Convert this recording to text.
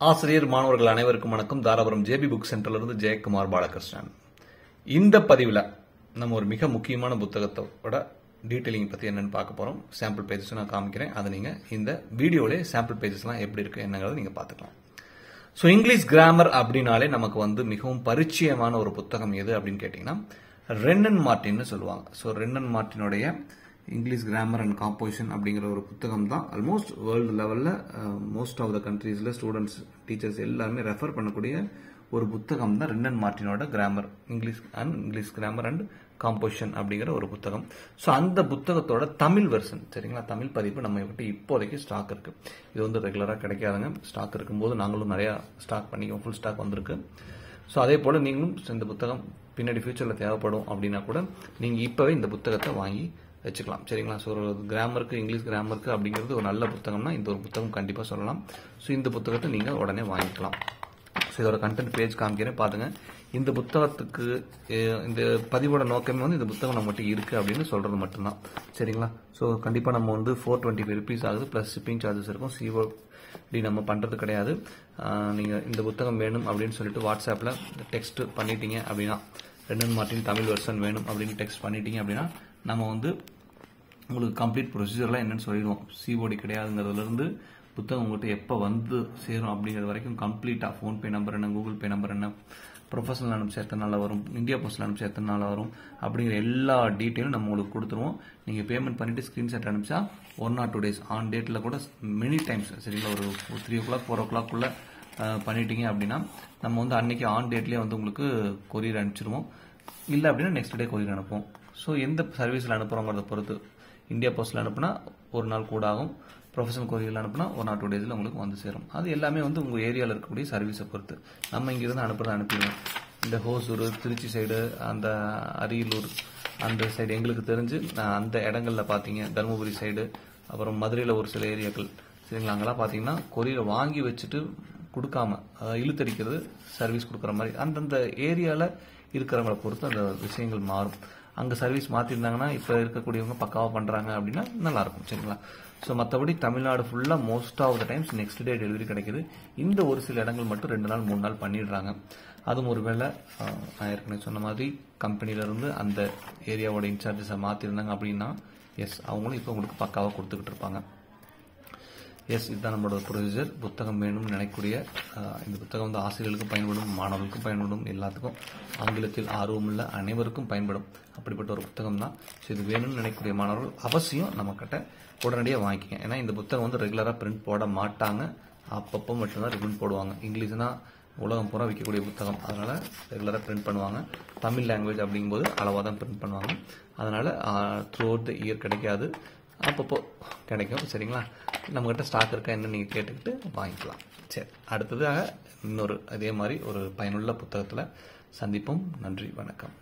ஆசிரியர் மாணவர்கள் அனைவருக்கும் வணக்கம். தாராபுரம் ஜேபி புக் சென்டர்லிருந்து ஜெயக்குமார் பாலகிருஷ்ணன். இந்த பதிவில் நம்ம ஒரு மிக முக்கியமான புத்தகத்தோட டீட்டெயிலிங் பற்றி என்னன்னு பார்க்க போகிறோம். சாம்பிள் பேஜஸ் நான் காமிக்கிறேன். அதை நீங்கள் இந்த வீடியோவிலே சாம்பிள் பேஜஸ்லாம் எப்படி இருக்குது என்னங்கிறத நீங்கள் பார்த்துக்கலாம். ஸோ இங்கிலீஷ் கிராமர் அப்படின்னாலே நமக்கு மிகவும் பரிச்சயமான ஒரு புத்தகம் எது அப்படின்னு கேட்டிங்கன்னா ரென்னன் மார்ட்டின்னு சொல்லுவாங்க. ஸோ ரென்னன் மார்ட்டினுடைய இங்கிலீஷ் கிராமர் அண்ட் காம்போசிஷன் அப்படிங்கிற ஒரு புத்தகம் தான் ஆல்மோஸ்ட் வேர்ல்டு லெவலில் மோஸ்ட் ஆஃப் த கண்ட்ரீஸில் ஸ்டூடெண்ட்ஸ் டீச்சர்ஸ் எல்லாருமே ரெஃபர் பண்ணக்கூடிய ஒரு புத்தகம் தான் ரென்னன் மார்ட்டினோட grammar English grammar and composition அப்படிங்கிற ஒரு புத்தகம். ஸோ அந்த புத்தகத்தோட தமிழ் வெர்ஷன், சரிங்களா, தமிழ் பதிப்பு நம்ம கிட்ட இப்போதைக்கு ஸ்டாக் இருக்கு. இது ரெகுலராக கிடைக்காதுங்க. ஸ்டாக் இருக்கும்போது நாங்களும் நிறையா ஸ்டாக் பண்ணிக்குவோம். ஃபுல் ஸ்டாக் வந்திருக்கு. ஸோ அதே போல் நீங்களும் இந்த புத்தகம் பின்னாடி ஃபியூச்சரில் தேவைப்படும் அப்படின்னா கூட நீங்கள் இப்போவே இந்த புத்தகத்தை வாங்கி வச்சுக்கலாம், சரிங்களா. ஸோ ஒரு கிராமருக்கு, இங்கிலீஷ் கிராமருக்கு அப்படிங்கிறது ஒரு நல்ல புத்தகம்னா இந்த ஒரு புத்தகம் கண்டிப்பாக சொல்லலாம். ஸோ இந்த புத்தகத்தை நீங்கள் உடனே வாங்கிக்கலாம். ஸோ இதோட கண்டென்ட் பேஜ் காமிக்கிறேன், பாருங்க. இந்த புத்தகத்துக்கு இந்த பதிவோட நோக்கமே இந்த புத்தகம் நம்மகிட்ட இருக்கு அப்படின்னு சொல்றது மட்டும்தான், சரிங்களா. ஸோ கண்டிப்பாக நம்ம 425 rupees ஆகுது, ப்ளஸ் ஷிப்பிங் சார்ஜஸ் இருக்கும். சிஓடி நம்ம பண்ணுறது கிடையாது. நீங்கள் இந்த புத்தகம் வேணும் அப்படின்னு சொல்லிட்டு வாட்ஸ்அப்பில் டெக்ஸ்ட் பண்ணிட்டீங்க அப்படின்னா, ரென்னன் மார்ட்டின் தமிழ் வெர்ஷன் வேணும் அப்படின்னு டெக்ஸ்ட் பண்ணிட்டீங்க அப்படின்னா நம்ம உங்களுக்கு கம்ப்ளீட் ப்ரொசீஜர்லாம் என்னன்னு சொல்லிடுவோம். சிஓடி கிடையாதுங்கிறதுலேருந்து புத்தகம் உங்கள்கிட்ட எப்போ சேரும் அப்படிங்கிறது வரைக்கும் கம்ப்ளீட்டாக ஃபோன்பே நம்பர் என்ன, கூகுள் பே நம்பர் என்ன, ப்ரொஃபஷனல் அனுப்பிச்சு எத்தனை நாளில் வரும், இந்தியா போஸ்டில் அனுப்பிச்சு எத்தனை நாளில் வரும் அப்படிங்கிற எல்லா டீட்டெயிலும் நம்ம உங்களுக்கு கொடுத்துருவோம். நீங்கள் பேமெண்ட் பண்ணிவிட்டு ஸ்க்ரீன்ஷாட் அனுப்பிச்சா 1 or 2 days ஆன் டேட்டில் கூட மெனி டைம்ஸ், சரிங்களா, ஒரு 3 o'clock 4 o'clock பண்ணிட்டீங்க அப்படின்னா நம்ம அன்னைக்கு ஆன் டேட்லேயே உங்களுக்கு கொரியர் அனுப்பிச்சிருவோம். இல்லை அப்படின்னா நெக்ஸ்ட் டே கொரியர் அனுப்புவோம். ஸோ எந்த சர்வீஸில் அனுப்புகிறோங்கிறத பொறுத்து, இந்தியா போஸ்டில் அனுப்புனா ஒரு நாள் கூட ஆகும், ப்ரொஃபஷனல் கொரியரில் அனுப்புனா 1 or 2 days உங்களுக்கு சேரும். அது எல்லாமே உங்கள் ஏரியாவில் இருக்கக்கூடிய சர்வீஸை பொறுத்து. நம்ம இங்கிருந்து அனுப்பிடுவோம். இந்த ஹோசூர், திருச்சி சைடு, அந்த அரியலூர் அந்த சைடு எங்களுக்கு தெரிஞ்சு அந்த இடங்களில் பார்த்தீங்க, தருமபுரி சைடு, அப்புறம் மதுரையில் ஒரு சில ஏரியாக்கள், சரிங்களா, அங்கெல்லாம் பார்த்தீங்கன்னா கொரியரை வாங்கி வச்சுட்டு கொடுக்காம இழுத்தடிக்கிறது சர்வீஸ் கொடுக்குற மாதிரி அந்தந்த ஏரியாவில் இருக்கிறவங்களை பொறுத்து அந்த விஷயங்கள் மாறும். அங்கே சர்வீஸ் மாற்றிருந்தாங்கன்னா இப்போ இருக்கக்கூடியவங்க பக்காவாக பண்ணுறாங்க அப்படின்னா நல்லாயிருக்கும், சரிங்களா. ஸோ மற்றபடி தமிழ்நாடு ஃபுல்லாக most of the times next day delivery கிடைக்குது. இந்த ஒரு சில இடங்கள் மட்டும் 2 நாள் 3 நாள் பண்ணிடுறாங்க. அதுவும் ஒரு வேளை நான் ஏற்கனவே சொன்ன மாதிரி கம்பெனியிலேருந்து அந்த ஏரியாவோட இன்சார்ஜஸை மாற்றிருந்தாங்க அப்படின்னா அவங்களும் இப்போ உங்களுக்கு பக்காவாக கொடுத்துக்கிட்டு இருப்பாங்க. இதுதான் நம்மளோட ப்ரொசீஜர். புத்தகம் வேணும்னு நினைக்கக்கூடிய இந்த புத்தகம் ஆசிரியர்களுக்கும் பயன்படும், மாணவர்களுக்கும் பயன்படும், எல்லாத்துக்கும் ஆங்கிலத்தில் ஆர்வமுள்ள அனைவருக்கும் பயன்படும். அப்படிப்பட்ட ஒரு புத்தகம் தான். ஸோ இது வேணும்னு நினைக்கக்கூடிய மாணவர்கள் அவசியம் நம்மக்கிட்ட உடனடியாக வாங்கிக்கங்க. ஏன்னா இந்த புத்தகம் ரெகுலராக பிரிண்ட் போட மாட்டாங்க, அப்பப்போ மட்டும்தான் பிரிண்ட் போடுவாங்க. இங்கிலீஷ்னா உலகம் பூரா விற்கக்கூடிய புத்தகம், அதனால் ரெகுலராக பிரிண்ட் பண்ணுவாங்க. தமிழ் லாங்குவேஜ் அப்படிங்கும்போது அளவாக தான் பிரிண்ட் பண்ணுவாங்க. அதனால் த்ரூ அவுட் த இயர் கிடைக்காது, அப்பப்போ கிடைக்கும், சரிங்களா. நம்மகிட்ட ஸ்டாக் இருக்கா என்ன நீங்கள் கேட்டுக்கிட்டு வாங்கிக்கலாம். சரி, அடுத்ததாக இன்னொரு அதே மாதிரி ஒரு பயனுள்ள புத்தகத்தில் சந்திப்போம். நன்றி, வணக்கம்.